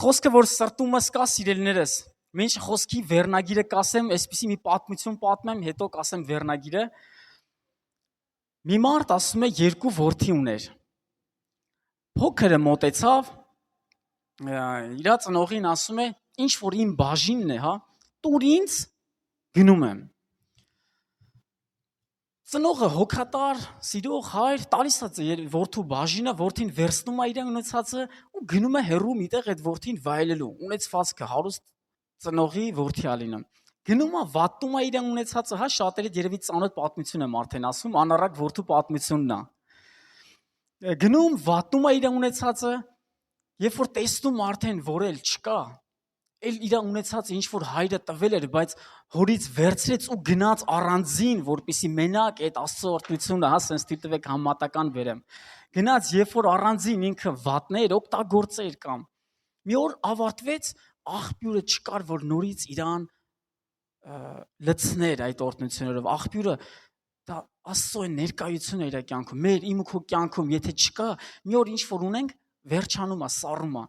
Խոսքը որ սրտումս կա սիրելիներս, մինչ խոսքի վերնագիրը կասեմ, այսպեսի մի պատմություն պատմեմ, հետո կասեմ վերնագիրը։ Մի մարդ ասում է երկու որդի ուներ։ Փոքրը մոտեցավ, իր ծնողին ասում է, ինչ որ իմ բաժինն է, հա, տուր ինձ, գնում եմ։ Ծնողը հոգատար, սիրող հայր, տալիս է որդու բաժինը, որդին վերցնում է իր ունեցածը ու գնում է հեռու միտեղ այդ որդին վայելելու, ունեցվածքը հարուստ ծնողի որդի ալինը։ Գնում է վատնում է իր ունեցածը, հա, շատերի երևի ծանոթ պատմություն եմ արդեն ասում, անառակ որդու պատմությունն է։ Գնում վատնում է իր ունեցածը, երբ որ տեսնում արդեն որ էլ չկա, էլ իր ունեցածը ինչ որ հայրը տվել էր, բայց հորից վերցրեց ու գնաց առանձին, որպեսի մենակ այդ Աստծո օրհնությունը, հա, սենց դիտվեք համատական վերեմ։ Գնաց, երբ որ առանձին ինքը վատներ, օգտագործեր կամ մի օր ավարտվեց, աղբյուրը չկար, որ նորից իրան լցներ այդ օրհնություններով։ Աղբյուրը դա Աստծո ներկայությունը իր կյանքում, մեր իմ ու քո կյանքում, եթե չկա, մի օր ինչ որ ունենք, վերջանում է, սառում է։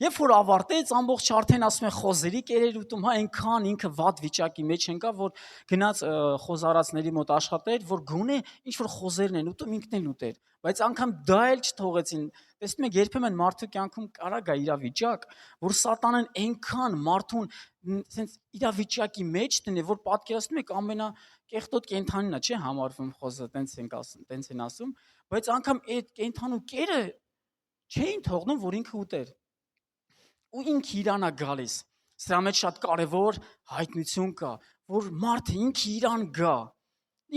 Երբ որ ավարտեց, ամբողջ արդեն ասում են խոզերի կերեր ուտում, հա, այնքան ինքը վատ վիճակի մեջ ընկավ, որ գնաց խոզարածների մոտ աշխատեր, որ գոնե ինչ որ խոզերն են ուտում, ինքն էլ ուտեր, բայց անգամ դա էլ չթողեցին։ Տեսնում եք, երբեմն մարդու կյանքում կարա գա իրավիճակ, որ սատանան այնքան մարդուն sense իրավիճակի մեջ տնի, որ պատկերացնում եք ամենակեղտոտ կենդանին է, չէ՞ համարվում խոզը, տենց են ասում, բայց անգամ այդ կենդանու կերը չէին թողնում, որ ինքը ուտեր։ Ու ինքը իրան է գալիս։ Սրա մեջ շատ կարևոր հայտնություն կա, որ մարդը ինքը իրան գա։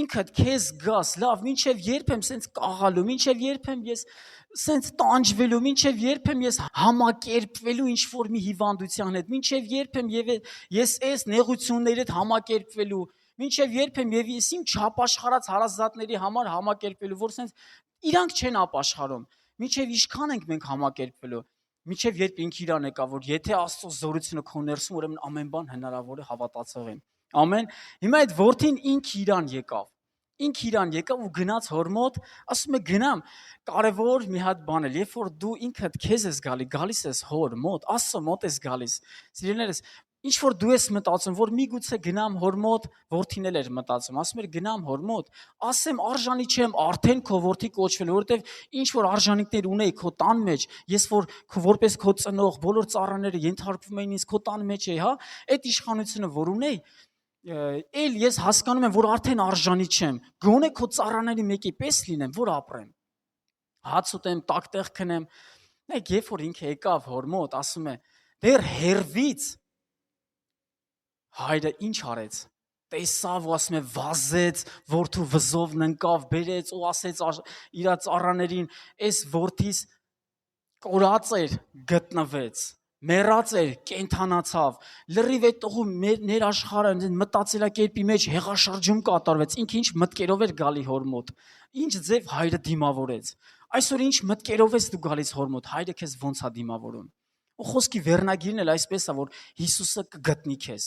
Ինքդ քեզ գաս, լավ, մինչև երբ եմ սենց կաղալու, մինչև երբ եմ ես սենց տանջվելու, մինչև երբ եմ ես համակերպվելու ինչ որ մի հիվանդության հետ, մինչև երբ եմ ես այս նեղությունների հետ համակերպվելու, մինչև երբ եմ եւ ես իմ չապաշխարած հարազատների համար համակերպվելու, որ սենց իրանք չեն ապաշխարում։ Մինչև ինչքան ենք մենք համակերպվելու, մինչև երբ ինքը իրան եկա, որ եթե Աստծո զորությունը քո ներսում, ուրեմն ամեն բան հնարավոր է հավատացողին։ Ամեն։ Հիմա այդ որդին ինքը իրան եկավ։ Ինքը իրան եկավ ու գնաց հոր մոտ, ասում է գնամ, կարևոր մի հատ բան է, երբ որ դու ինքդ քեզ ես գալիս ես հոր մոտ, Աստծո մոտ ես գալիս։ Սիրելիներս, ինչ որ դու ես մտածում, որ միգուցե գնամ հոր մոտ, որդին էլ էր մտածում, ասում էր գնամ հոր մոտ, ասեմ արժանի չեմ արդեն քո որդի կոչվելու, որովհետև ինչ որ արժանինքներ ունեի քո տան մեջ, ես որ որպես քո ծնող, բոլոր ծառաները ենթարկվում էին ինձ քո տան մեջ էի, հա, այդ իշխանությունը որ ունեի, էլ ես հասկանում եմ, որ արդեն արժանի չեմ, գոնե քո ծառաների մեկի պես լինեմ, որ ապրեմ, հաց ուտեմ, տակտեղ քնեմ, նայեք, երբ որ ինքը եկավ հոր մոտ, ասում է, դեռ հերվից հայրը ինչ արեց, տեսավ ու ասում է վազեց, որդու վզովն ընկավ, բերեց ու ասեց իր ծառաներին, այս որդիս կորած էր, գտնվեց, մեռած էր, կենդանացավ, լրիվ այդ տղու ներաշխարը մտածելակերպի մեջ հեղաշրջում կատարվեց, ինքը ինչ մտքերով էր գալի հոր մոտ, ինչ ձև հայրը դիմավորեց, այսօր ինչ մտքերով ես դու գալիս հոր մոտ, հայրը քեզ ոնց է դիմավորում, ու խոսքի վերնագիրն էլ այսպես է, որ Հիսուսը կգտնի քեզ,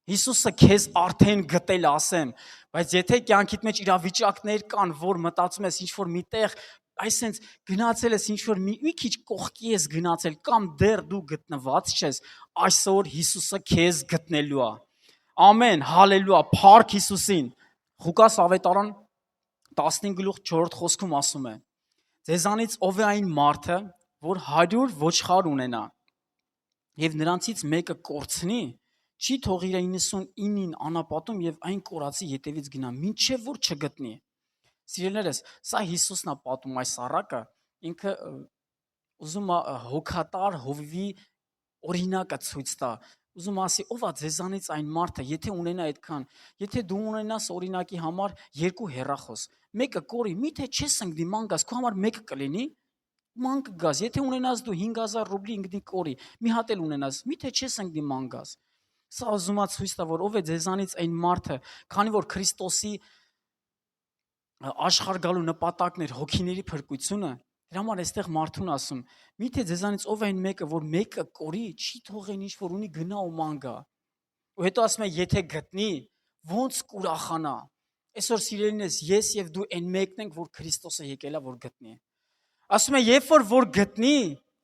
Հիսուսը քեզ արդեն գտել ասեմ, բայց եթե կյանքիդ մեջ իրավիճակներ կան, որ մտածում ես ինչ-որ միտեղ, այսենց գնացել ես ինչ-որ մի քիչ կողքի ես գնացել, կամ դեռ դու գտնված չես, այսօր Հիսուսը քեզ գտնելու է, ամեն, հալելույա, փառք Հիսուսին, Ղուկաս ավետարան 15:4 խոսքում ասում է, ձեզանից ով է այն մարդը, որ 100 ոչխար ունենա, և նրանցից մեկը կորցնի, չի թող իր 99-ին անապատում եւ այն կորածի ետևից գնա, մինչեւ որ չգտնի։ Սիրելիներս, սա Հիսուսն է պատում այս առակը, ինքը ուզում է հոգատար հովվի օրինակը ցույց տա, ուզում ասի, ով է ձեզանից այն մարդը, եթե ունենա այդքան, եթե դու ունենաս օրինակի համար 2 հեռախոս, մեկը կորի, միթե չես ընկնի ման գաս, քո համար մեկը կլինի, ման կգաս, եթե ունենաս դու 5000 ռուբլի ընկնի կորի, մի հատ էլ ունենաս, միթե չես ընկնի ման գաս։ Սա ուզում է ցույց տա, որ ով է ձեզանից այն մարդը, քանի որ Քրիստոսի աշխարհ գալու նպատակն էր հոգիների փրկությունը, դրա համար այստեղ մարդուն ասում, միթե ձեզանից ով է այն մեկը, որ մեկը կորի, չի թողեն ինչ որ ունի գնա ու ման գա։ Ու հետո ասում է, եթե գտնի, ոնց կուրախանա։ Այսօր սիրելիներս, ես եւ դու այն մեկն ենք, որ Քրիստոսը եկել է որ գտնի։ Ասում է, երբ որ գտնի,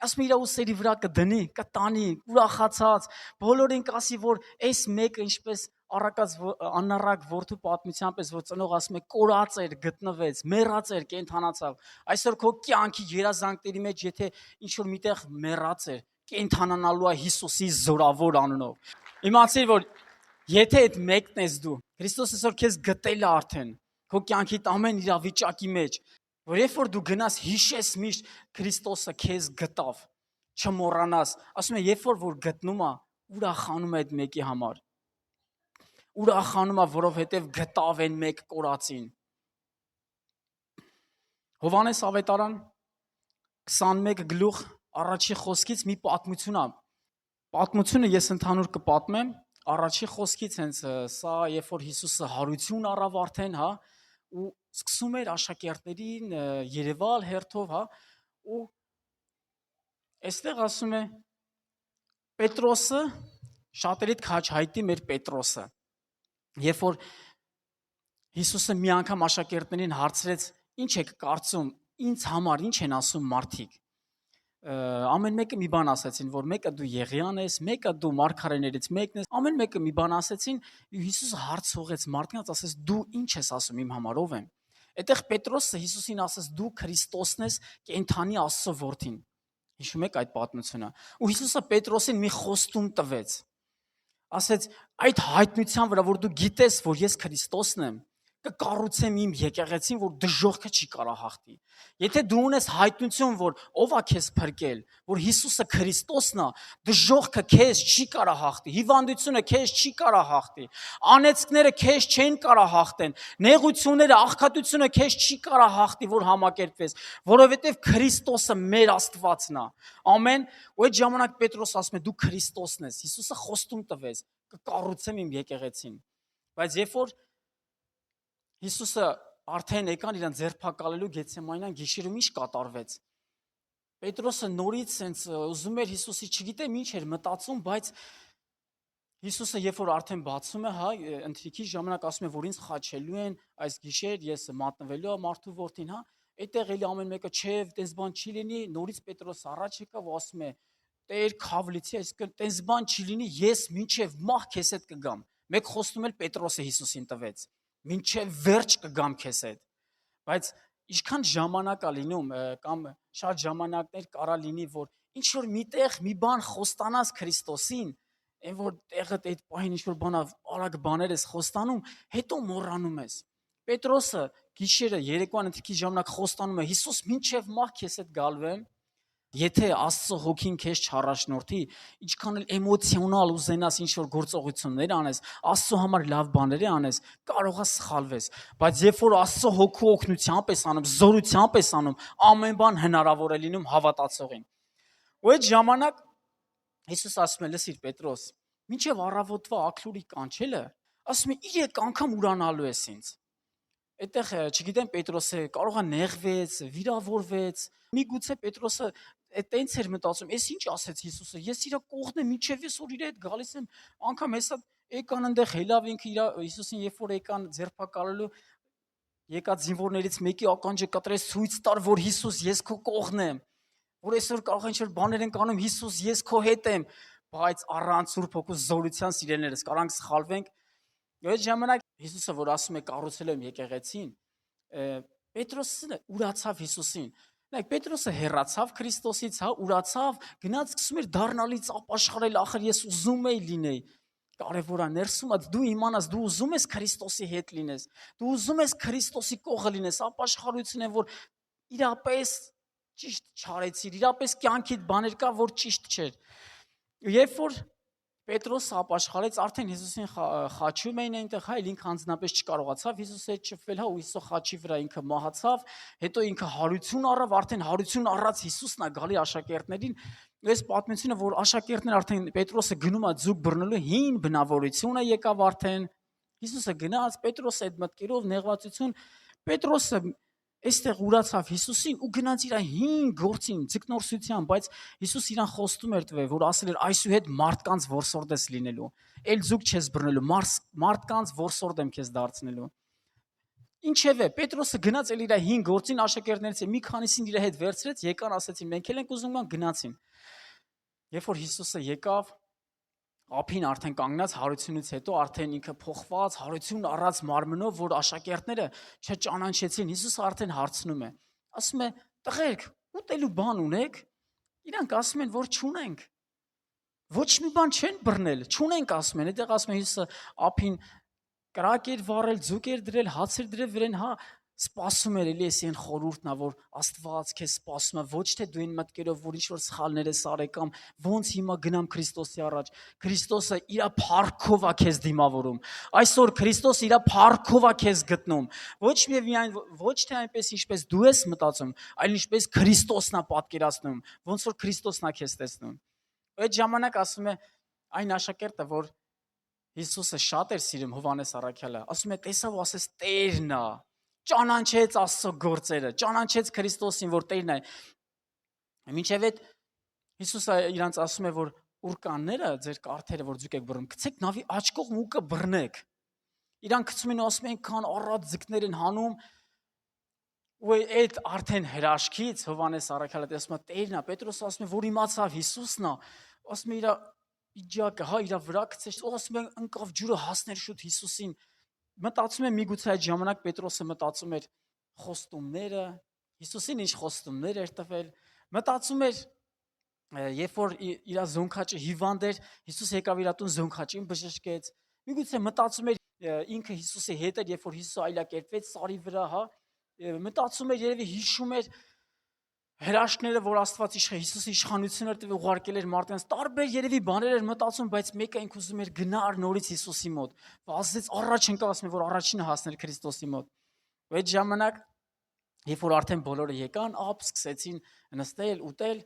ասում իր ուսերի վրա կդնի, կտանի, ուրախացած, բոլորին կասի, որ այս մեկը ինչպես առակած անառակ որդու պատմության պես որ ծնող ասում է կորած էր, գտնվեց, մեռած էր, կենթանացավ։ Այսօր քո կյանքի երազանքների մեջ եթե ինչ որ միտեղ մեռած էր, կենթանանալու է Հիսուսի զորավոր անունով։ Իմացիր, որ եթե այդ մեկն ես դու, Քրիստոսը այսօր քեզ գտել է արդեն, քո կյանքի ամեն իրավիճակի մեջ, որ երբ որ դու գնաս հիշես միշտ Քրիստոսը քեզ գտավ, չմոռանաս, ասում է երբ որ գտնում է, ուրախանում է այդ մեկի համար։ Ուրախանում է, որովհետև գտավ այն մեկ կորածին։ Հովհաննես ավետարան 21 գլուխ առաջի խոսքից մի պատմություն է։ Պատմությունը ես ընդհանուր կպատմեմ, առաջի խոսքից հենց սա երբ որ Հիսուսը հարություն առավ արդեն, հա, ու սկսում էր աշակերտներին երևալ հերթով, հա, ու այստեղ ասում է Պետրոսը, շատերիդ քաչ հայտի մեր Պետրոսը, երբ որ Հիսուսը մի անգամ աշակերտներին հարցրեց, ինչ եք կարծում, ինձ համար ինչ են ասում մարդիկ, ամեն մեկը մի բան ասացին, որ մեկը դու Եղիան ես, մեկը դու մարգարեներից մեկն ես, ամեն մեկը մի բան ասացին, Հիսուսը հարց ուղեց մարդկանց, ասեց դու ինչ ես ասում իմ համար, ով եմ։ Այդտեղ Պետրոսը Հիսուսին ասեց դու Քրիստոսն ես, կենթանի Աստծո որդին։ Հիշում եք այդ պատմությունը։ Ու Հիսուսը Պետրոսին մի խոստում տվեց։ Ասեց այդ հայտնության վրա, որ դու գիտես, որ ես Քրիստոսն եմ, կկառուցեմ իմ եկեղեցին, որ դժոխքը չի կարա հաղթի։ Եթե դու ունես հայտնություն, որ ով է քեզ փրկել, որ Հիսուսը Քրիստոսն է, դժոխքը քեզ չի կարա հաղթի, հիվանդությունը քեզ չի կարա հաղթի, անեծքները քեզ չեն կարա հաղթեն, նեղությունները, աղքատությունը քեզ չի կարա հաղթի, որ համակերպվես, որովհետև Քրիստոսը մեր Աստվածն է։ Ամեն։ Ու այդ ժամանակ Պետրոս ասում է դու Քրիստոսն ես։ Հիսուսը խոստում տվեց, կկառուցեմ իմ եկեղեցին։ Բայց երբ որ Հիսուսը արդեն եկան իրան ձերբակալելու Գեթսեմանյան գիշերում ինչ կատարվեց։ Պետրոսը նորից sense ուզում էր Հիսուսի, չգիտեմ ինչ էր մտածում, բայց Հիսուսը երբ որ արդեն բացում է, հա, ընթրիքի ժամանակ ասում է, որ ինձ խաչելու են այս գիշեր, ես մատնվելու եմ մարդու որդին, հա, այդտեղ էլի ամեն մեկը չէ, տես բան չի լինի, նորից Պետրոս առաջ եկավ ու ասում է. Տեր քավլիցի, այսինքն տես բան չի լինի, ես մինչև մահ քեզ հետ կգամ։ Մեկ խոստում էլ Պետրոսը Հիսուսին տվեց։ Մինչև վերջ կգամ քեզ հետ։ Բայց ինչքան ժամանակ է լինում կամ շատ ժամանակներ կարա լինի, որ ինչ որ միտեղ մի բան խոստանաս Քրիստոսին, այն որ տեղը այդ պահին ինչ որ բանա արագ բաներ ես խոստանում, հետո մոռանում ես։ Պետրոսը գիշերը երեկոյան ընթրիքի ժամանակ խոստանում է. Հիսուս մինչև մահ քեզ հետ գալվեմ։ Եթե Աստծո հոգին քեզ չառաջնորդի, ինչքան էլ էմոցիոնալ ուզենաս ինչ որ գործողություններ անես, Աստծո համար լավ բաներ անես, կարող է սխալվես, բայց երբ որ Աստծո հոգու օգնությամբ ես անում, զորությամբ ես անում, ամեն բան հնարավոր է լինում հավատացողին։ Ու այդ ժամանակ Հիսուս ասում է. լսիր Պետրոս, մինչև առավոտվա աքլուրի կանչելը, ասում է 3 անգամ ուրանալու ես ինձ։ Այդտեղ չգիտեմ Պետրոսը կարող է նեղվեց, վիրավորվեց, միգուցե Պետրոսը տենց էր մտածում, ես ինչ ասեց Հիսուսը, ես իր կողմն եմ, միջև ես որ իր հետ գալիս եմ, անգամ հեսա եկան այնտեղ հելավ ինքը իր Հիսուսին երբ որ եկան ձերբակալելու, եկած զինվորներից մեկի ականջը կտրեց, ցույց տար, որ Հիսուս ես քո կողմն եմ, որ այսօր կարող են ինչ-որ բաներ են կանում, Հիսուս ես քո հետ եմ, բայց առանց Սուրբ Հոգու զորության սիրելիներս կարանք սխալվենք։ Այդ ժամանակ Հիսուսը որ ասում է կառուցել եմ եկեղեցին, Պետրոսը ուրացավ Հիսուսին։ Նայեք, Պետրոսը հեռացավ Քրիստոսից, հա, ուրացավ, գնաց սկսում էր դառնալից ապաշխարել, ախր ես ուզում եի լինեի։ Կարևոր է ներսում, դու իմանաս, դու ուզում ես Քրիստոսի հետ լինես, դու ուզում ես Քրիստոսի կողը լինես, ապաշխարություն է, որ իրապես ճիշտ չարեցիր, իրապես կյանքիդ բաներ կա, որ ճիշտ չէր։ Երբ որ Պետրոսը ապաշխարեց, արդեն Հիսուսին խաչում էին այնտեղ, հա, ինքը անձնապես չկարողացավ Հիսուսի հետ շփվել, հա, ու Հիսուսը խաչի վրա ինքը մահացավ, հետո ինքը հարություն առավ, արդեն հարություն առած Հիսուսն է գալի աշակերտներին։ Այս պատմությունը, որ աշակերտները արդեն Պետրոսը գնում է ձուկ բռնելու, հին բնավորությունը եկավ արդեն։ Հիսուսը գնաց, Պետրոսը այդ մտքերով նեղվածություն, Պետրոսը այստեղ ուրացավ Հիսուսին ու գնաց իր հին գործին, ձկնորսության, բայց Հիսուս իրան խոստում էր տվել, որ ասել էր այսուհետ մարդկանց որսորդ ես լինելու, էլ ձուկ չես բռնելու, մարդկանց որսորդ եմ քեզ դարձնելու։ Ինչևէ, Պետրոսը գնաց էլ իր 5 գործին աշակերտներից մի քանիսին իր հետ վերցրեց, եկան ասեցին, մենք էլ ենք ուզում գան, գնացին։ Երբ որ Հիսուսը եկավ, ափին արդեն կանգնած հարությունից հետո արդեն ինքը փոխված, հարություն առած մարմնով, որ աշակերտները չճանաչեցին, Հիսուսը արդեն հարցնում է։ Ասում է. «Տղերք, ուտելու բան ունեք»։ Իրանք ասում են, որ չունենք։ Ոչ մի բան չեն բռնել, չունենք ասում են։ Այդտեղ ասում է Հիսուսը ափին կրակ էր վառել, ձուկ էր դրել, հաց էր դրել վրան, հա, սպասում էր էլի էսի այն խորհուրդն է, որ Աստված քեզ սպասում է, ոչ թե դու այն մտքերով, որ ինչ-որ սխալներ ես արել կամ ոնց հիմա գնամ Քրիստոսի առաջ։ Քրիստոսը իր փառքով է քեզ դիմավորում։ Այսօր Քրիստոսը իր փառքով է քեզ գտնում։ Ոչ թե այնպես ինչպես դու ես մտածում, այլ ինչպես Քրիստոսն է պատկերացնում, ոնց որ Քրիստոսն է քեզ տեսնում։ Այդ ժամանակ ասում է այն աշակերտը, որ Հիսուսը շատ էր սիրում Հովհաննես առաքյալը, ասում է, տեսավ ու ասես Տերն է, ճանաչեց Աստծո գործերը, ճանաչեց Քրիստոսին, որ Տերն է։ Մինչև այդ Հիսուսը իրանց ասում է, որ ուրկանները, ձեր կարթերը, որ ձուկ եք բռնում, գցեք նավի աջ կողմ ու կբռնեք։ Իրանք գցում են ու ասում են, քան առատ ձկներ են հանում, ու այդ արդեն հրաշքից Հովհաննես առաքյալը տեսնում է Տերն է, Պետրոսը ասում է, որ իմացավ Հիսուսն է, ասում է իր իջակը, հա, իր վրա գցեց, ասում է ընկավ ջուրը հասներ շուտ Հիսուսին։ Մտածում եմ միգուցե այդ ժամանակ Պետրոսը մտածում էր խոստումները, Հիսուսին ինչ խոստումներ էր տվել, մտածում էր, երբ որ իր զոնքաճը հիվանդ էր, Հիսուս եկավ իր տուն զոնքաճին բժշկեց։ Միգուցե մտածում էր ինքը Հիսուսի հետ էր, երբ որ Հիսուսը այլակերպվեց սարի վրա, հա, մտածում էր երևի հիշում էր հրաշքները, որ Աստված Հիսուսի իշխանությունը տվել ուղարկել էր մարդկանց, տարբեր երևի բաներ էր մտածում, բայց մեկը ինք ուզում էր գնար նորից Հիսուսի մոտ։ Վազեց առաջ ընկավ, ասում է, որ առաջինը հասներ Քրիստոսի մոտ։ Այդ ժամանակ, երբ որ արդեն բոլորը եկան, սկսեցին նստել, ուտել,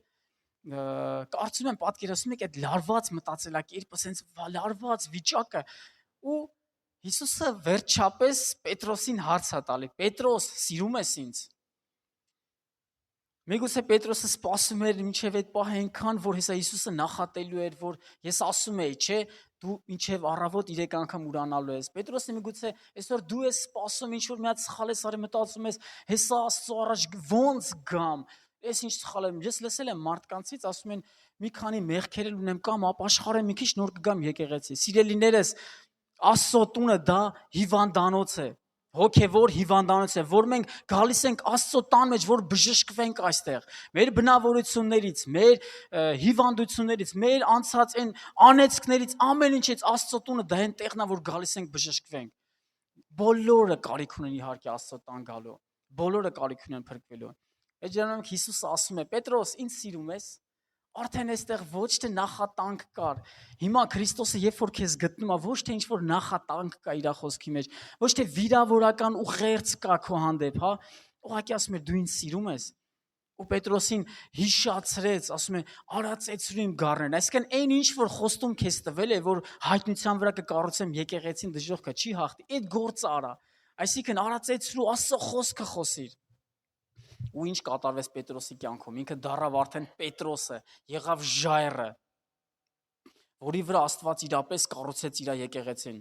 կարծում եմ պատկերացնում եք այդ լարված մտածելակերպը, ասենց լարված վիճակը, ու Հիսուսը վերջապես Պետրոսին հարց է տալի. Պետրոս, սիրում ես ինձ։ Միգուցե Պետրոսը սպասում էր մինչև այդ պահը այնքան, որ հեսա Հիսուսը նախատելու էր, որ ես ասում էի, չէ, դու մինչև առավոտ 3 անգամ ուրանալու ես։ Պետրոսը միգուցե այսօր դու ես սպասում, ինչ որ մի հատ սխալ ես արել, մտածում ես, հեսա Աստծո առաջ ոնց գամ։ Ես ինչ սխալ եմ, ես լսել եմ մարդկանցից, ասում են մի քանի մեղքեր ունեմ կամ ապաշխարեմ մի քիչ նոր կգամ եկեղեցի։ Սիրելիներս, Աստծո տունը դա հիվանդանոց է, հոգևոր հիվանդանոց է, որ մենք գալիս ենք Աստծո տան մեջ, որ բժշկվենք այստեղ, մեր բնավորություններից, մեր հիվանդություններից, մեր անցած այն անեծքներից, ամեն ինչից Աստծո տունը դա այն տեղն է, որ գալիս ենք բժշկվենք։ Բոլորը կարիք ունեն իհարկե Աստծո տան գալու, բոլորը կարիք ունեն փրկվելու։ Այդ ժամանակ Հիսուսը ասում է. Պետրոս, ինձ սիրում ես։ Արդեն այստեղ ոչ թե նախատանք կար։ Հիմա Քրիստոսը երբ որ քեզ գտնում է, ոչ թե ինչ որ նախատանք կա իր խոսքի մեջ, ոչ թե վիրավորական ուղերձ կա քո հանդեպ, հա։ Ուղղակի ասում է դու ինձ սիրում ես։ Ու Պետրոսին հիշացրեց, ասում է արածեցրու իմ գառներն։ Այսինքն այն ինչ որ խոստում քեզ տվել է, որ հայտնության վրա կկառուցեմ եկեղեցին դժոխքը չի հաղթի, այդ գործը արա։ Այսինքն արածեցրու Աստծո խոսքը խոսիր։ Ու ինչ կատարվեց Պետրոսի կյանքում, ինքը դառավ արդեն Պետրոսը, եղավ ժայռը, որի վրա Աստված իրապես կառուցեց իր եկեղեցին։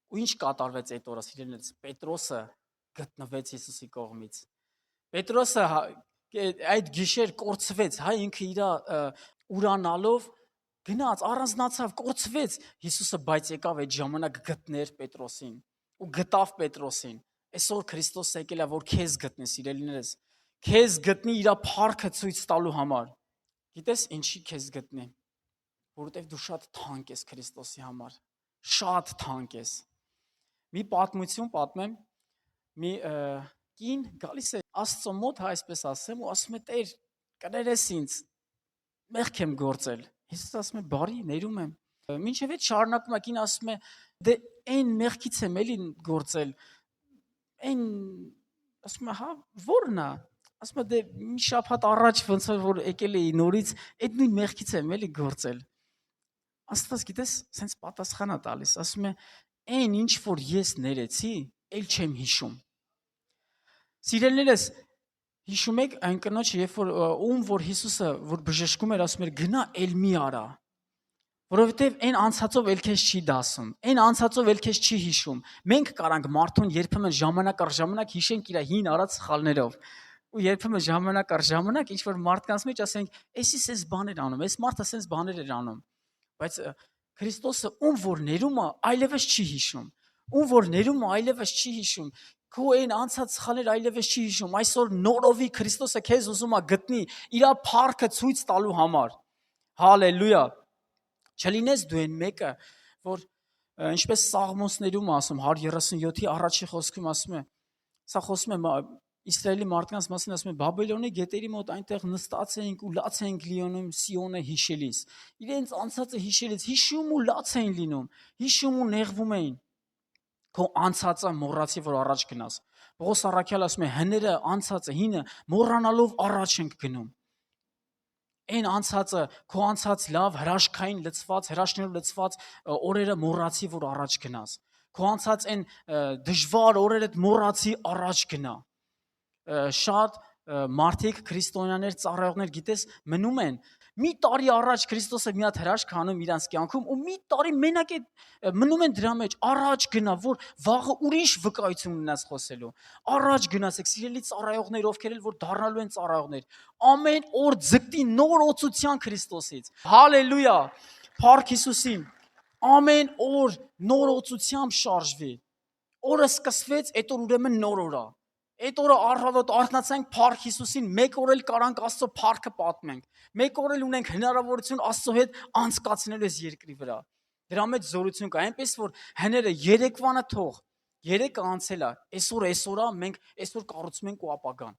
Ու ինչ կատարվեց այդ օրը, սիրելիներս, Պետրոսը գտնվեց Հիսուսի կողմից։ Պետրոսը այդ գիշեր կորցվեց, հա, ինքը իր ուրանալով գնաց, առանձնացավ, կորցվեց Հիսուսը, բայց եկավ այդ ժամանակ գտներ Պետրոսին ու գտավ Պետրոսին։ Այսօր Քրիստոսը եկել է, որ քեզ գտնի, սիրելիներս, քեզ գտնի իր փառքը ցույց տալու համար։ Գիտես ինչի քեզ գտնի, որովհետև դու շատ թանկ ես Քրիստոսի համար, շատ թանկ ես։ Մի պատմություն պատմեմ, մի կին գալիս է Աստծո մոտ, հա, այսպես ասեմ, ու ասում է Տեր, կներես ինձ, մեղք եմ գործել։ Հիսուսը ասում է բարի, ներում եմ։ Մինչև այդ շարունակում է կին ասում է դե այն մեղքից եմ էլի գործել։ Այն ասում է հա ո՞րն է։ Ասում է դե մի շաբաթ առաջ ոնց որ եկել էի նորից, այդ նույն մեղքից եմ էլի գործել։ Աստված գիտես, սենց պատասխան է տալիս, ասում է այն ինչ որ ես ներեցի, էլ չեմ հիշում։ Սիրելիներս, հիշում եք այն կնոջը, երբ որ որ Հիսուսը որ բժշկում էր, ասում էր գնա էլ մի արա։ Որովհետև այն անցածով էլ քեզ չի դասում, այն անցածով էլ քեզ չի հիշում։ Մենք կարանք մարդուն երբեմն ժամանակ առ ժամանակ հիշենք իր հին արած սխալներով։ Ու երբեմն ժամանակ առ ժամանակ ինչ որ մարդկանց մեջ ասենք, «Էսի սենց բաներ անում, էս մարդը սենց բաներ էր անում»։ Բայց Քրիստոսը ում որ ներում է, այլևս չի հիշում։ Ում որ ներում է, այլևս չի հիշում։ Քո այն անցած սխալները այլևս չի հիշում։ Այսօր նորովի Քրիստոսը քեզ ուզում է գտնի իր փառքը ցույց տալու համար։ Հալելույա։ Չլինես դու այն մեկը, որ ինչպես Սաղմոսներում ասում 137-ի առաջի խոսքում ասում է, սա խոսում է Իսրայելի մարդկանց մասին, ասում է Բաբելոնի գետերի մոտ այնտեղ նստած էինք ու լաց էինք լիանում Սիոնը հիշելիս։ Իրենց անցածը հիշելիս հիշում ու լաց էին լինում, հիշում ու նեղվում էին։ Քո անցածը մոռացի, որ առաջ գնաս։ Պողոս առաքյալ ասում է հները անցածը հինը մոռանալով առաջ ենք գնում։ Այն անցածը, քո անցած լավ հրաշքային լցված, հրաշքներով լցված օրերը մոռացի, որ առաջ գնաս։ Քո անցած այն դժվար օրերը մոռացի առաջ գնա։ Շատ մարդիկ քրիստոնյաներ, ծառայողներ, գիտես, մնում են։ Մի տարի առաջ Քրիստոսը մի հատ հրաշք անում իրանց կյանքում ու մի տարի մենակ է մնում են դրա մեջ, առաջ գնա, որ վաղը ուրիշ վկայություն ունենաս խոսելու։ Առաջ գնացեք, սիրելի ծառայողներ, ովքեր էլ որ դառնալու են ծառայողներ, ամեն օր ձգտի նոր օծության Քրիստոսից։ Հալելույա։ Փառք Հիսուսին։ Ամեն օր նոր օծությամբ շարժվի։ Օրը սկսվեց, այդ օր ուրեմն նոր օր է։ Այդ օրը առավոտ արթնացանք Փառք Հիսուսին, մեկ օր էլ կարանք Աստծո փառքը պատմենք։ Մեկ օր էլ ունենք հնարավորություն Աստծո հետ անցկացնելու այս երկրի վրա։ Դրա մեջ զորություն կա, այնպես որ հները երեկվանը թող, երեկը անցել է, այսօր է, մենք այսօր կառուցում ենք ու ապագան։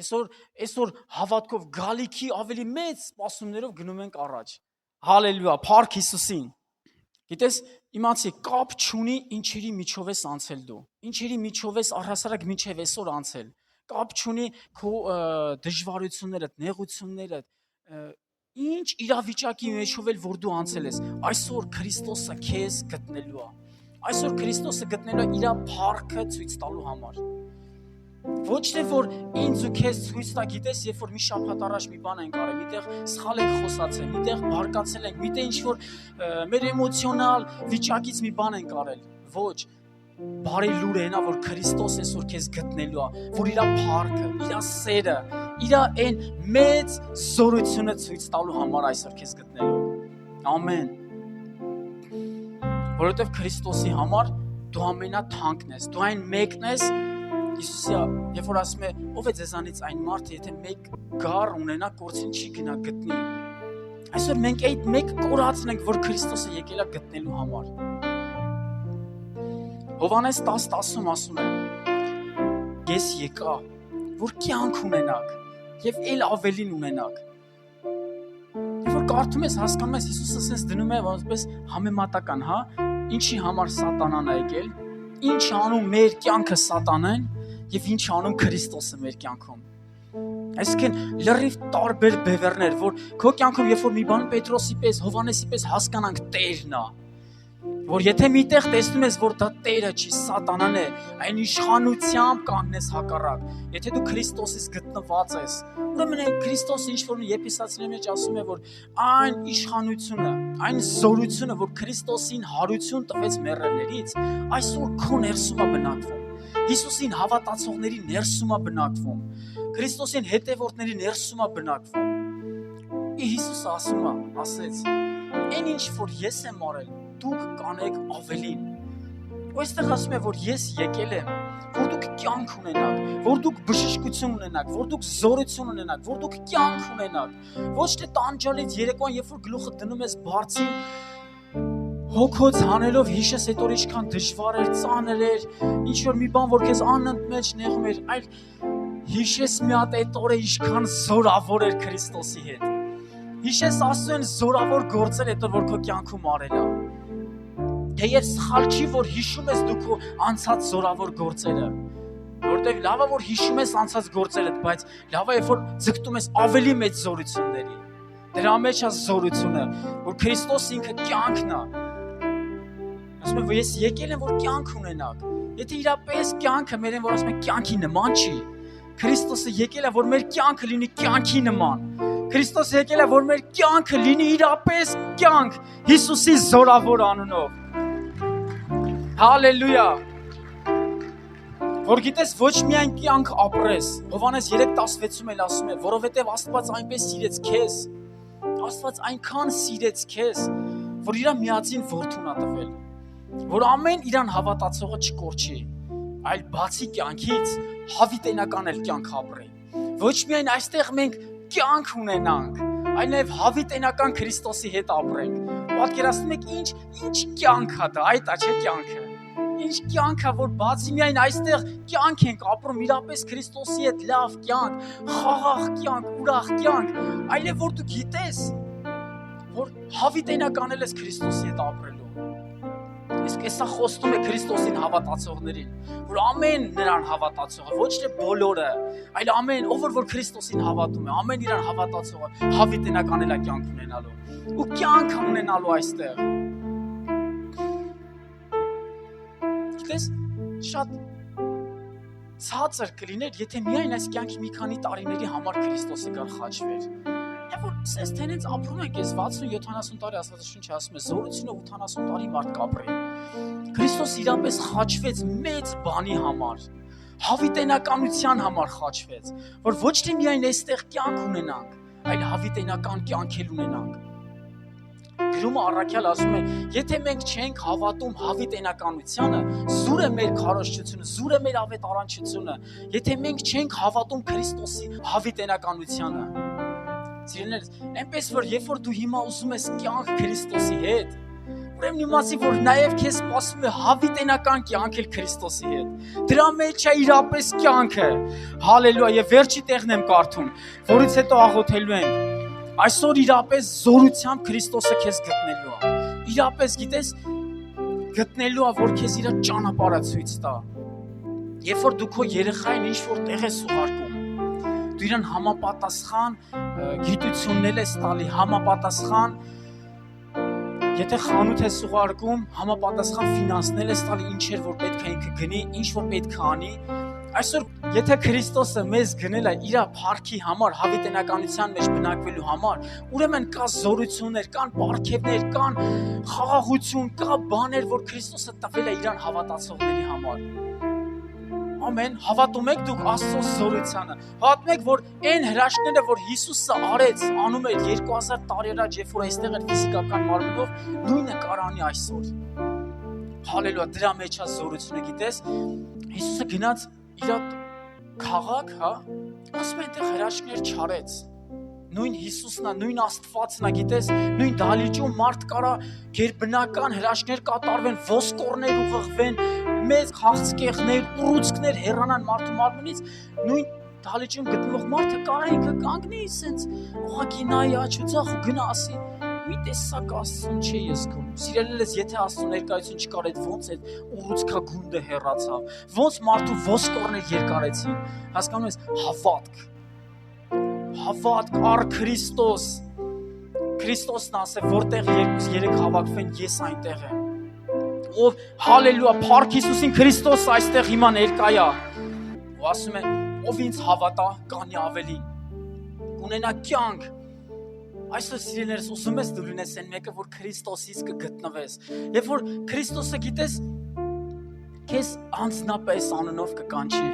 Այսօր հավատքով գալիքի ավելի մեծ սպասումներով գնում ենք առաջ։ Հալելույա, Փառք Հիսուսին։ Գիտես, իմացի կապ չունի ինչերի միջով ես անցել դու։ Ինչերի միջով ես առհասարակ մինչև այսօր անցել։ Կապ չունի քո դժվարություններդ, նեղություններդ, ինչ իրավիճակի մեջով էլ որ դու անցել ես։ Այսօր Քրիստոսը քեզ գտնելու է։ Այսօր Քրիստոսը գտնելու է իր փառքը ցույց տալու համար։ Ոչ թե որ ինձ ու քեզ ցույց տա, գիտես, երբ որ մի շաբաթ առաջ մի բան ենք արել, միտեղ սխալ ենք խոսացել, միտեղ բարկացել ենք, միտեղ ինչ որ մեր էմոցիոնալ վիճակից մի բան ենք արել։ Ոչ, բարի լուրը հենա, որ Քրիստոս այսօր քեզ գտնելու է, որ իր փառքը, իր սերը, իր այն մեծ զորությունը ցույց տալու համար այսօր քեզ գտնելու։ Ամեն։ Որովհետև Քրիստոսի համար դու ամենաթանկն ես, դու այն մեկն ես։ Հիսուսը, երբ որ ասում է, ով է ձեզանից այն մարդը, եթե մեկ գառ ունենա, կորցին չի գնա գտնի։ Այսօր մենք այդ մեկ կորածն ենք, որ Քրիստոսը եկել է գտնելու համար։ Հովհաննես 10:10-ում ասում է. Ես եկա, որ կյանք ունենաք եւ ել ավելին ունենաք։ Երբ որ կարդում ես, հասկանում ես, Հիսուսը sense դնում է որպես համեմատական, հա, ինչի համար սատանան է եկել, ինչ անում մեր կյանքը սատանան եւ ինչ անում Քրիստոսը մեր կյանքում։ Այսինքն լրիվ տարբեր բևեռներ, որ քո կյանքում երբ որ մի բան Պետրոսի պես, Հովհաննեսի պես հասկանանք Տերն է, որ եթե միտեղ տեսնում ես, որ դա Տերը չի, սատանան է, այն իշխանությամբ կանգնես հակառակ։ Եթե դու Քրիստոսից գտնված ես, ուրեմն այն Քրիստոսը ինչ որ Եփեսացիների մեջ ասում է, որ այն իշխանությունը, այն զորությունը, որ Քրիստոսին հարություն տվեց մեռելներից, այսօր քո ներսում է բնակվում։ Հիսուսին հավատացողների ներսում է բնակվում։ Քրիստոսին հետևորդների ներսում է բնակվում։ Հիսուսը ասում է, ասեց. «Այն ինչ որ ես եմ արել, դուք կանեք ավելին»։ Ու այստեղ ասում է, որ ես եկել եմ, որ դուք կյանք ունենաք, որ դուք բժշկություն ունենաք, որ դուք զորություն ունենաք, որ դուք կյանք ունենաք։ Ոչ թե տանջալից երեկոյան, երբ որ գլուխը դնում ես բարձին, հոգոց հանելով հիշես այդ օր ինչքան դժվար էր, ծանր էր, ինչ որ մի բան, որ քեզ անընդմեջ նեղում էր, այլ հիշես մի հատ այդ օրը ինչքան զորավոր էր Քրիստոսի հետ։ Հիշես Աստծուն զորավոր գործեր այդ որ քո կյանքում արել է։ Թեև սխալ չի, որ հիշում ես դու քո անցած զորավոր գործերը, որտեղ լավ է որ հիշում ես անցած գործերդ, բայց լավ է որ ձգտում ես ավելի մեծ զորությունների։ Դրա մեջ է զորությունը, որ Քրիստոսը ինքը կյանքն է։ Ասում եմ, որ ես եկել եմ, որ կյանք ունենաք։ Եթե իրապես կյանքը մերեն, որ ասում են կյանքի նման չի, Քրիստոսը եկել է, որ մեր կյանքը լինի կյանքի նման։ Քրիստոսը եկել է, որ մեր կյանքը լինի իրապես կյանք Հիսուսի զորավոր անունով։ Հալելույա։ Որ գիտես, ոչ միայն կյանք ապրես, Հովհաննես 3:16-ում էլ ասում է, որովհետև Աստված այնպես սիրեց քեզ, Աստված այնքան սիրեց քեզ, որ իր միածին որդուն ա տվել, որ ամեն իրան հավատացողը չկորչի, այլ բացի կյանքից հավիտենական էլ կյանք ապրի։ Ոչ միայն այստեղ մենք կյանք ունենանք, այլ նաև հավիտենական Քրիստոսի հետ ապրենք։ Պատկերացնում եք ինչ կյանք ա դա, այդ է չէ կյանքը։ Ինչ կյանք ա, որ բացի միայն այստեղ կյանք ենք ապրում, իրապես Քրիստոսի հետ լավ կյանք, խաղաղ կյանք, ուրախ կյանք, այլև որ դու գիտես, որ հավիտենական էլ ես Քրիստոսի հետ ապրելու։ Իսկ էսա խոստում է Քրիստոսին հավատացողներին, որ ամեն նրան հավատացողը, ոչ թե բոլորը, այլ ամեն, ով որ Քրիստոսին հավատում է, ամեն իրան հավատացողը հավիտենական էլ է կյանք ունենալու։ Ու կյանք ունենալու այստեղ։ Գիտես, շատ ցածր կլիներ, եթե միայն այս կյանքի մի քանի տարիների համար Քրիստոսը գար խաչվեր։ Որ սես թենից ապրում ենք, ես 60-70 տարի Աստվածաշունչը ասում է, զորությունը 80 տարի մարդ կապրի։ Քրիստոս իրապես խաչվեց մեծ բանի համար, հավիտենականության համար խաչվեց, որ ոչ թե միայն այստեղ կյանք ունենանք, այլ հավիտենական կյանք էլ ունենանք։ Գրումը առաքյալ ասում է, եթե մենք չենք հավատում հավիտենականությանը, զուր է մեր քարոզչությունը, զուր է մեր ավետարանչությունը, եթե մենք չենք հավատում Քրիստոսի հավիտենականությանը։ Սիրելիներս, այնպես որ երբ որ դու հիմա ուզում ես կյանք Քրիստոսի հետ, ուրեմն իմացի, որ նաև քեզ սպասում է հավիտենական կյանք էլ Քրիստոսի հետ։ Դրա մեջ է իրապես կյանքը։ Հալելույա, եւ վերջի տեղն եմ կարդում, որից հետո աղոթելու ենք։ Այսօր իրապես զորությամբ Քրիստոսը քեզ գտնելու է։ Իրապես գիտես, գտնելու է, որ քեզ իր ճանապարհը ցույց տա։ Երբ որ դու քո երեխային ինչ որ տեղ ես ուղարկում, դու իրան համապատասխան գիտություններ ես տալի, համապատասխան, եթե խանութ ես ուղարկում, համապատասխան ֆինանսներ ես տալի, ինչեր որ պետք է ինքը գնի, ինչ որ պետք է անի։ Այսօր եթե Քրիստոսը մեզ գնել է իր փառքի համար, հավիտենականության մեջ բնակվելու համար, ուրեմն կա զորություններ, կան պարգևներ, կան խաղաղություն, կա բաներ, որ Քրիստոսը տվել է իրան հավատացողների համար։ Ամեն, հավատում եք դուք Աստծո զորությանը, հավատում եք, որ այն հրաշքները, որ Հիսուսը արեց, անում էր 2000 տարի առաջ, երբ որ այստեղ էր ֆիզիկական մարմնով, նույնը կարանի այսօր։ Հալելույա, դրա մեջ է զորությունը, գիտես, Հիսուսը գնաց իր քաղաք, հա, ասում է այնտեղ հրաշքներ չարեց։ Նույն Հիսուսն է, նույն Աստվածն է, գիտես, նույն դահլիճում մարդ կարա գերբնական հրաշքներ կատարվեն, ոսկորներ ուղղվեն, մեծ խաղցկեղներ, ուռուցքներ հեռանան մարդու մարմնից, նույն դահլիճում գտնվող մարդը կարա ինքը կանգնի, սենց ուղղակի նայի աչուձախ ու գնա ասի, մի տեսակ Աստծուն չի ես գում։ Սիրելիներս, եթե Աստծո ներկայություն չկար, այդ ոնց այդ ուռուցքագունդը հեռացավ, ոնց մարդու ոսկորներ երկարեցին, հասկանում ես, հավատք առ Քրիստոս։ Քրիստոսն ասե, որտեղ 2-3 հավաքվեն, ես այնտեղ եմ։ Ով հալելույա, փառք Հիսուսին, Քրիստոս այստեղ հիմա ներկա է։ Ու ասում է, ով ինձ հավատա, կանի ավելին, կունենա կյանք։ Այսօր սիրելիներս, ուզում ես դու լինես այն մեկը, որ Քրիստոսից կգտնվես։ Երբ որ Քրիստոսը գիտես, քեզ անձնապես անունով կկանչի։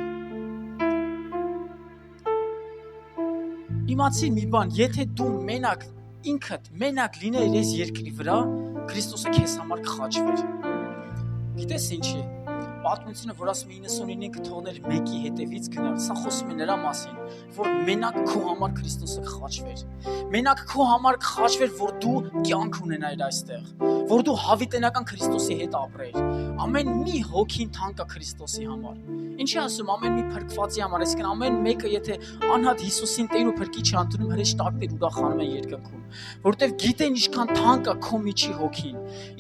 Իմացի մի բան, եթե դու մենակ ինքդ մենակ լիներ այս երկրի վրա, Քրիստոսը քեզ համար կխաչվեր։ Գիտես ինչի։ Պատմությունը, որ ասում է 99 թողնել մեկի հետևից գնալ, սա խոսում է նրա մասին, որ մենակ քո համար Քրիստոսը կխաչվեր։ Մենակ քո համար կխաչվեր, որ դու կյանք ունենայիր այստեղ, որ դու հավիտենական Քրիստոսի հետ ապրեիր։ Ամեն մի հոգին թանկ է Քրիստոսի համար։ Ինչի ասում, ամեն մի փրկվածի համար, այսինքն ամեն մեկը եթե անհատ Հիսուսին Տեր ու Փրկիչ անդունում, հրեշտակներ ուրախանում են երկնքում, որովհետև գիտեն ինչքան թանկ է քո միջի հոգին,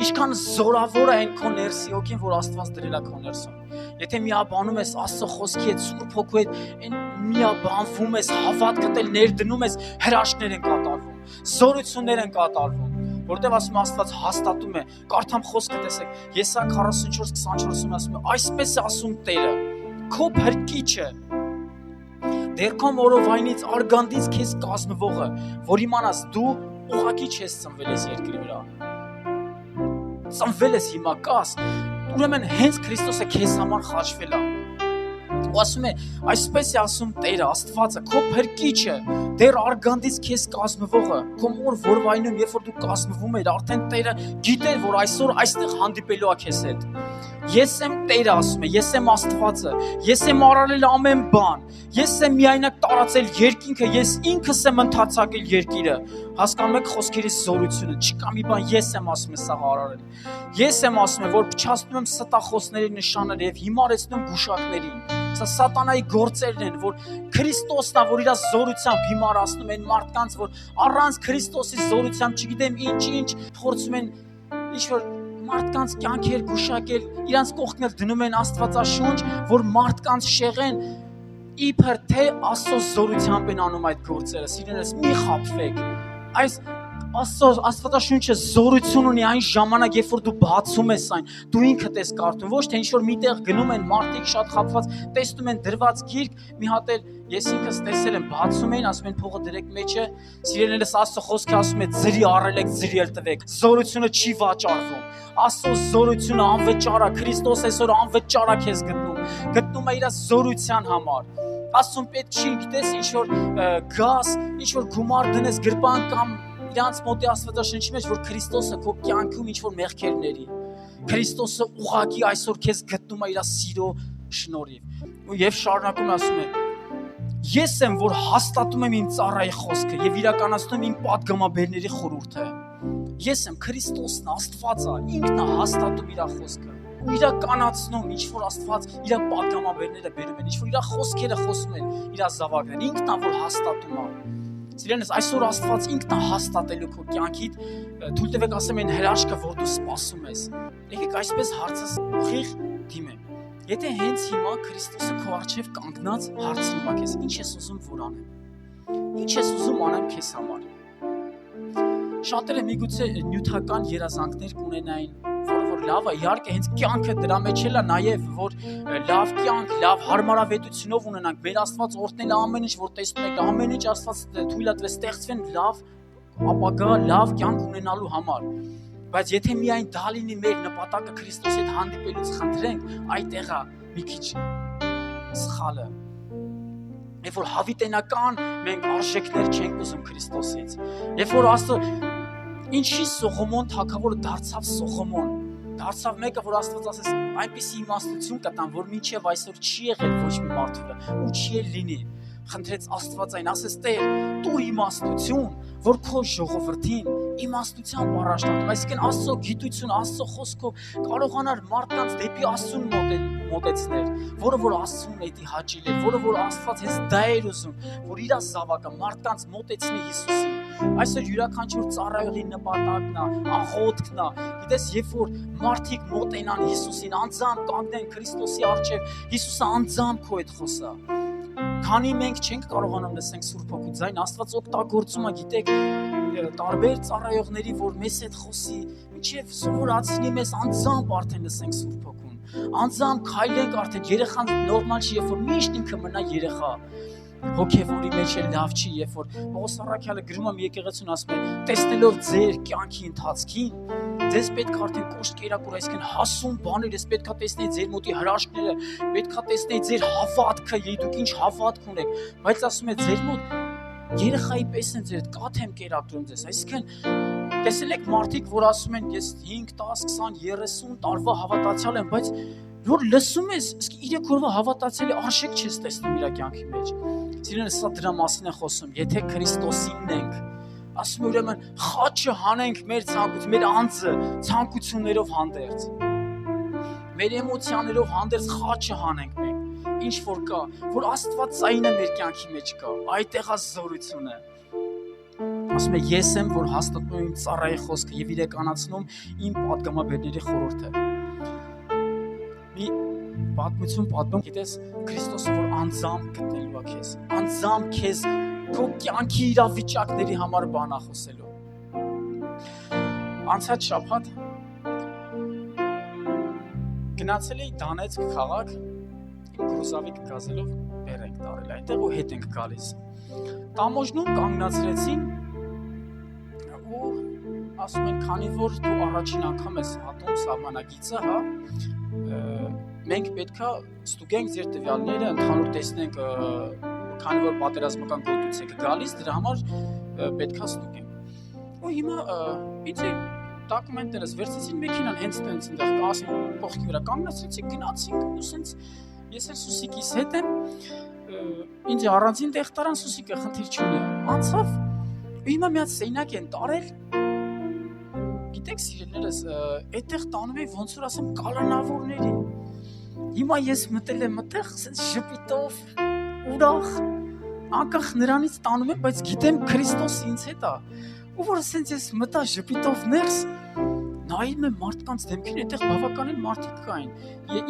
ինչքան զորավոր է այն քո ներսի հոգին, որ Աստված դրել է քո ներսում։ Եթե միաբանում ես Աստծո խոսքի հետ, Սուրբ Հոգու հետ, այն միաբանվում ես, հավատքդ էլ ներդնում ես, հրաշքներ են կատարվում, զորություններ են կատարվում, որտեղ ասում Աստված հաստատում է, կարդամ խոսքը տեսեք, Եսայա 44:24-ում ասում է, այսպես է ասում Տերը, քո Փրկիչը, դեռ քո մորովայնից արգանդից քեզ կազմվողը, որ իմանաս դու ուղղակի չես ծնվել ես երկրի վրա։ Ծնվել ես հիմա կաս, ուրեմն հենց Քրիստոսը քեզ համար խաչվել է։ Ու ասում է, այսպես է ասում Տերը, Աստվածը, քո փրկիչը, դեռ արգանդից քեզ կազմվողը, քո մոր որվայնում, երբ որ դու կազմվում ես, արդեն Տերը գիտեր, որ այսօր այստեղ հանդիպելու է քեզ հետ։ Ես եմ Տերը, ասում է, ես եմ Աստվածը, ես եմ արարել ամեն բան, ես եմ միայնակ տարածել երկինքը, ես ինքս եմ ընդարձակել երկիրը։ Հասկանում եք խոսքերից զորությունը, չկա մի բան, ես եմ ասում է սա արարել։ Ես եմ ասում է, որ փչացնում եմ ստախոսների նշանները եւ հիմարեցնում գուշակներին։ Սա սատանայի գործերն են, որ Քրիստոսն է, որ իր զորությամբ հիմարացնում են մարդկանց, որ առանց Քրիստոսի զորությամբ, չգիտեմ ինչ փորձում են ինչ-որ մարդկանց կյանքեր գուշակել, իրանց կողքն էլ դնում են Աստվածաշունչ, որ մարդկանց շեղեն, իբր թե Աստծո զորությամբ են անում այդ գործերը։ Սիրելիներս, մի խաբվեք։ Այս Աստվածաշունչը զորություն ունի այն ժամանակ, երբ որ դու բացում ես այն, դու ինքդ ես կարդում, ոչ թե ինչ-որ միտեղ գնում են մարդիկ շատ խաբված, տեսնում են դրված գիրք, մի հատ էլ ես ինքս տեսել եմ, բացում են, ասում են փողը դրեք մեջը, սիրելիներս, Աստծո խոսքը ասում է ձրի առել եք, ձրի էլ տվեք, զորությունը չի վաճառվում, Աստծո զորությունը անվճար է, Քրիստոս այսօր անվճար է քեզ գտնում է իր զորության համար։ Աստծուն պետք չի, գիտես, ինչ-որ գաս, ինչ-որ գումար դնես գրպան կամ իրանց մոտի Աստվածաշնչի մեջ, որ Քրիստոսը քո կյանքում ինչ-որ մեղքեր ների։ Քրիստոսը ուղղակի այսօր քեզ գտնում է իր սիրո շնորհիվ։ Եվ շարունակում ասում է. Ես եմ, որ հաստատում եմ իմ ծառայի խոսքը եւ իրականացնում իմ պատգամաբերների խորհուրդը։ Ես եմ Քրիստոսն, Աստվածը, ինքն է հաստատում իր խոսքը։ Ու իրականացնում, ինչ որ Աստված իր պատգամաբերները բերում են, ինչ որ իր խոսքերը խոսում են, իր զավակներին, ինքն է, որ հաստատում է։ Սիրելիներս, այսօր Աստված ինքն է հաստատելու քո կյանքիդ, թույլ տվեք ասեմ այն հրաշքը, որ դու սպասում ես։ Եկեք այսպես հարցս ուղիղ դիմենք։ Եթե հենց հիմա Քրիստոսը քո առջև կանգնած հարցնում է քեզ, ինչ ես ուզում որ անեմ։ Ինչ ես ուզում անեմ քեզ համար։ Շատերը միգուցե նյութական երազանքներ կունենային, որ լավ է, իհարկե հենց կյանքը դրա մեջ էլ է նաև, որ լավ կյանք, լավ հարմարավետությունով ունենանք, մեր Աստված օրհնել ամեն ինչ, որ տեսնում եք, ամեն ինչ Աստված թույլ է տվել ստեղծվեն լավ ապագա, լավ կյանք ունենալու համար։ Բայց եթե միայն դա լինի մեր նպատակը Քրիստոսի հետ հանդիպելուց խնդրենք, այդտեղ է մի քիչ սխալը։ Երբ որ հավիտենական մենք արժեքներ չենք ուզում Քրիստոսից, երբ որ Աստծո ինչի Սողոմոն թագավորը դարձավ Սողոմոն, դարձավ մեկը, որ Աստված ասես այնպիսի իմաստություն կտան, որ մինչև այսօր չի եղել ոչ մի մարդու վրա ու չի էլ լինի։ Խնդրեց Աստված այն, ասես Տեր, տուր իմաստություն, որ քո ժողովրդին իմաստությամբ առաջնորդում, այսինքն Աստծո գիտություն, Աստծո խոսքով կարողանար մարդկանց դեպի Աստծուն մոտեցնել, որը որ Աստծուն էդի հաճել է, որը որ Աստված հենց դա էր ուզում, որ իր զավակը մարդկանց մոտեցնի Հիսուսին։ Այսօր յուրաքանչյուր ծառայողի նպատակն է, աղոթքն է, գիտես, երբ որ մարդիկ մոտենան Հիսուսին, անձամբ կանգնեն Քրիստոսի առջև, Հիսուսը անձամբ քո հետ խոսա։ Քանի մենք չենք կարողանում լսենք Սուրբ Հոգու ձայն, Աստված օգտագործում է, գիտեք, տարբեր ծառայողների, որ մեզ հետ խոսի, մինչև սովորացնի մեզ անձամբ արդեն լսենք Սուրբ Հոգուն։ Անձամբ քայլենք արդեն, երեխան նորմալ չի, երբ որ միշտ ինքը մնա երեխա։ Հոգևորի մեջ էլ լավ չի, երբ որ Պողոս առաքյալը գրում է եկեղեցուն, ասում է, տեսնելով ձեր կյանքի ընթացքին, ձեզ պետք է արդեն կոշտ կերակուր, այսինքն հասուն բաներ, ես պետք է տեսնեի ձեր մոտի հրաշքները, պետք է տեսնեի ձեր հավատքը, դուք ինչ հավատք ունեք, բայց ասում է ձեր մոտ երեխայի պես են ձեր կաթեմ կերակրում ձեզ, այսինքն տեսել եք մարդիկ, որ ասում են ես 5, 10, 20, 30 տարվա հավատացյալ եմ, բայց որ լսում ես, իսկ 3 օրվա հավատացյալի արժեք չես տեսնում իր կյանքի մեջ։ Սիրելիներ, սա դրա մասին է խոսում, եթե Քրիստոսինն ենք, ասում է ուրեմն խաչը հանենք մեր ցանկություն, մեր անձը ցանկություններով հանդերձ, մեր էմոցիաներով հանդերձ խաչը հանենք մենք, ինչ որ կա, որ Աստվածային է մեր կյանքի մեջ կա, այդտեղ է զորությունը։ Ասում է ես եմ, որ հաստատում եմ իմ ծառայի խոսքը եւ իրականացնում իմ պատգամաբերների խորհուրդը։ Մի պատմություն պատմում, գիտես, Քրիստոսը որ անձամբ գտնելու է քեզ, անձամբ քեզ քո կյանքի իրավիճակների համար բան է խոսելու։ Անցած շաբաթ գնացել էի Դանեցկ քաղաք, իմ գրուսավիկ գազելով բեր ենք տարել այդ այդտեղ ու հետ ենք գալիս։ Տամոջնում կանգնացրեցին ու ասում են, քանի որ դու առաջին անգամ ես հատում սահմանագիծը, հա, մենք պետքա ստուգենք ձեր տվյալները, ընդհանուր տեսնենք, քանի որ պատերազմական գոտուց եք գալիս, դրա համար պետքա ստուգենք։ Ու հիմա ինձ դոկումենտներս վերցեցին մեքենան հենց տենց այնտեղ կասին փողքի վրա կանգնացրեցին, գնացինք ու սենց ես էլ Սուսիկիս հետ եմ, ինձ առանձին տեղ տարան, Սուսիկը խնդիր չունի, անցավ ու հիմա մի հատ սենյակ են տարել, գիտեք սիրելիներս, այդտեղ տանում են ոնց որ ասեմ կալանավորների, հիմա ես մտել եմ այդտեղ սենց ժպիտով, ուրախ, անկախ նրանից տանում եմ, բայց գիտեմ Քրիստոս ինձ հետ է, ու որ սենց ես մտա ժպիտով ներս, նայում եմ մարդկանց դեմքին, այդտեղ բավականին մարդիկ կային,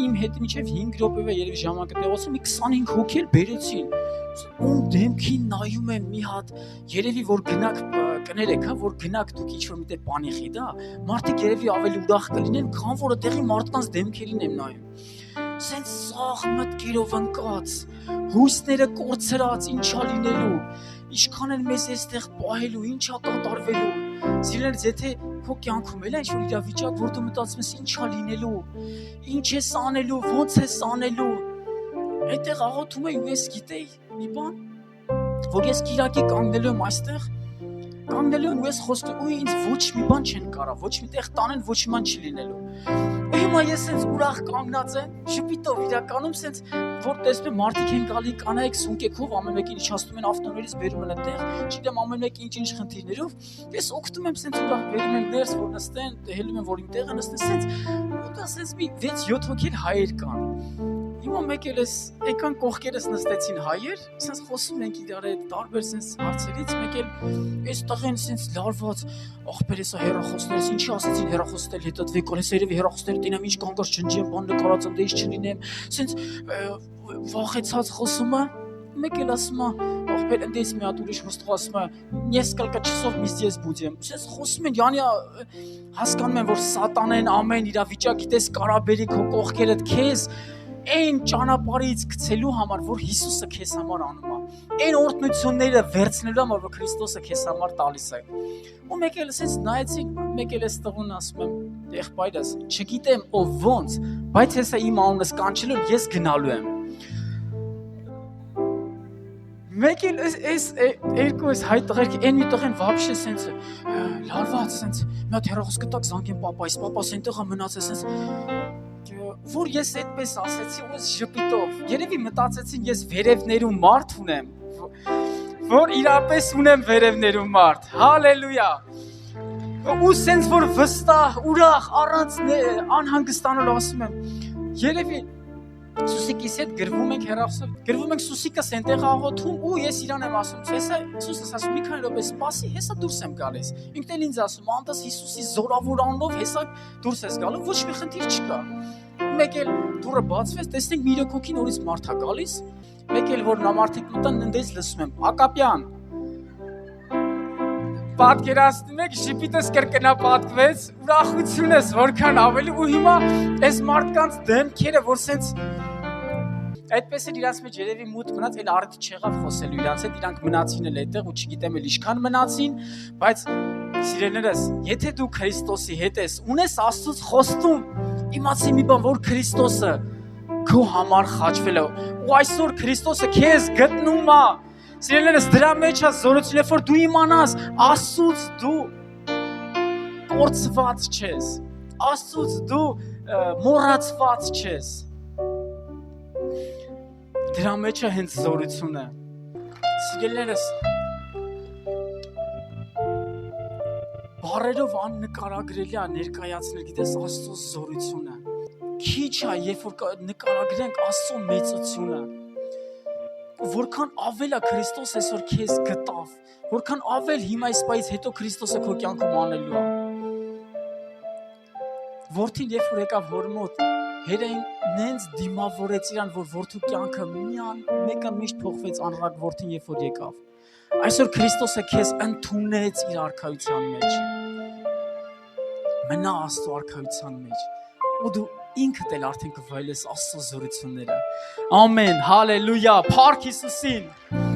իմ հետ մինչև 5 րոպեվա երևի ժամանակը տեղոցում մի 25 հոգի էլ բերեցին, ում դեմքին նայում եմ մի հատ, երևի որ գնաք կներեք, հա, որ գնաք դուք ինչ-որ միտեղ պանիխի, դա, մարդիկ երևի ավելի ուրախ կլինեն, քան որ այդտեղի մարդկանց դեմքերին եմ նայում, սենց սաղ մտքերով ընկած, հույսները կորցրած, ինչա լինելու, ինչքան են մեզ այստեղ պահելու, ինչա կատարվելու, սիրելիներս, եթե քո կյանքում էլ է ինչ-որ իրավիճակ, որ դու մտածում ես ինչա լինելու, ինչ ես անելու, ոնց ես անելու, այդտեղ աղոթում եմ ու ես գիտեի մի բան, որ ես Կիրակի կանգնելու եմ այստեղ, կանգնելու եմ ու ես խոսքը ու ինձ ոչ մի բան չեն կարա, ոչ մի տեղ տանեն, ոչ մի բան չի լինելու։ Հիմա ես սենց ուրախ կանգնած եմ, ժպիտով իրականում սենց որ տեսնում եմ մարդիկ են գալի կանայք սունկեքով ամեն մեկին իջացնում են ավտոներից բերում են այդտեղ, չգիտեմ ամեն մեկը ինչ խնդիրներով, ես օգտվում եմ սենց ուրախ բերում եմ ներս որ նստեն, հելում եմ որ իմ տեղը նստեն սենց, ու դա սենց մի 6-7 հոգի հայեր կան։ Հիմա մեկ էլ ես եկան կողքերս նստեցին հայեր, սենց խոսում ենք իրար հետ տարբեր սենց հարցերից, մեկ էլ այս տղեն սենց լարված, ախպեր էսա հեռախոսներից, ինչի ասեցին հեռախոսներ հետոդվեք, ես երևի հեռախոսները տինեմ, ինչ կանգած չնջեմ, բան նկարած ընդեից չլինեմ, սենց վախեցած խոսում է, մեկ էլ ասում է, ախպեր ընդեից մի հատ ուրիշ հոստող ասում է, նесколько часов мы здесь будем, սենց խոսում են, յանի հասկանում են, որ սատանեն ամեն իրավիճակ գիտես կարաբերի քո կողքերդ քեզ այն ճանապարհից գցելու համար, որ Հիսուսը քեզ համար անում է, այն օրհնությունները վերցնելու համար, որ Քրիստոսը քեզ համար տալիս է։ Ու մեկ էլ ասես նայեցին, մեկ էլ էս տղուն ասում եմ, եղբայրս, չգիտեմ ով ոնց, բայց հեսա իմ անունս կանչելու ես գնալու եմ։ Մեկ էլ էս երկու էս հայ տղերք, այն մի տղեն вообще սենց լարված սենց, մի հատ հեռախոս կտակ զանգեմ պապայիս, պապաս այնտեղ է մնացել սենց որ ես այդպես ասեցի ու ժպիտով, երևի մտածեցին ես վերևներում մարդ ունեմ, որ իրապես ունեմ վերևներում մարդ, հալելույա, ու սենց որ վստահ, ուրախ, առանց անհանգստանալու ասում եմ, երևի Սուսիկիս հետ գրվում ենք հեռախոսով, գրվում ենք Սուսիկս այնտեղ աղոթում ու ես իրան եմ ասում, հեսա Սուսս ասում մի քանի րոպե սպասի, հեսա դուրս եմ գալիս, ինքն էլ ինձ ասում, անտես Հիսուսի զորավոր անունով հեսա դուրս ես գալու, ոչ մի խնդիր չկա։ Մեկ էլ դուրը բացվեց, տեսնենք մի 3 հոգի նորից մարդ է գալիս, մեկ էլ որ նա մարդիկ մտան ընդից լսում եմ, Ակապյան, պատկերացնում եք, ժպիտս կրկնապատկվեց, ուրախությունս որքան ավելի ու հիմա այս մարդկանց դեմքերը, որ սենց այդպես էլ իրանց մեջ երևի մութ մնաց, էլ արդի չեղավ խոսելու իրանց հետ, իրանք մնացին էլ այդտեղ ու չգիտեմ էլ ինչքան մնացին, բայց սիրելիներս, եթե դու Քրիստոսի հետ ես, ունես Աստծուց խոստում, իմացի մի բան, որ Քրիստոսը քո համար խաչվել է ու այսօր Քրիստոսը քեզ գտնում է, սիրելիներս, դրա մեջ է զորությունը, որ դու իմանաս, Աստծուց դու կորցված չես, Աստծուց դու մոռացված չես, դրա մեջ է հենց զորությունը, սիրելիներս, բառերով աննկարագրելի է ներկայացնել, գիտես Աստծո զորությունը, քիչ է, երբ որ նկարագրենք Աստծո մեծությունը, որքան ավել է Քրիստոս այսօր քեզ գտավ, որքան ավել հիմա իսպայից հետո Քրիստոսը քո կյանքում անելու է։ Որդին երբ որ եկավ հոր մոտ, հերային նենց դիմավորեց իրան, որ որդու կյանքը մեկը միշտ փոխվեց անրակ որդին երբ որ եկավ։ Այսօր Քրիստոսը քեզ ընդունեց իր արքայության մեջ։ Մնա Աստծո արքայության մեջ։ Ու դու ինքդ էլ արդեն կվայելես Աստծո զորությունները։ Ամեն, հալելույա, փառք Հիսուսին։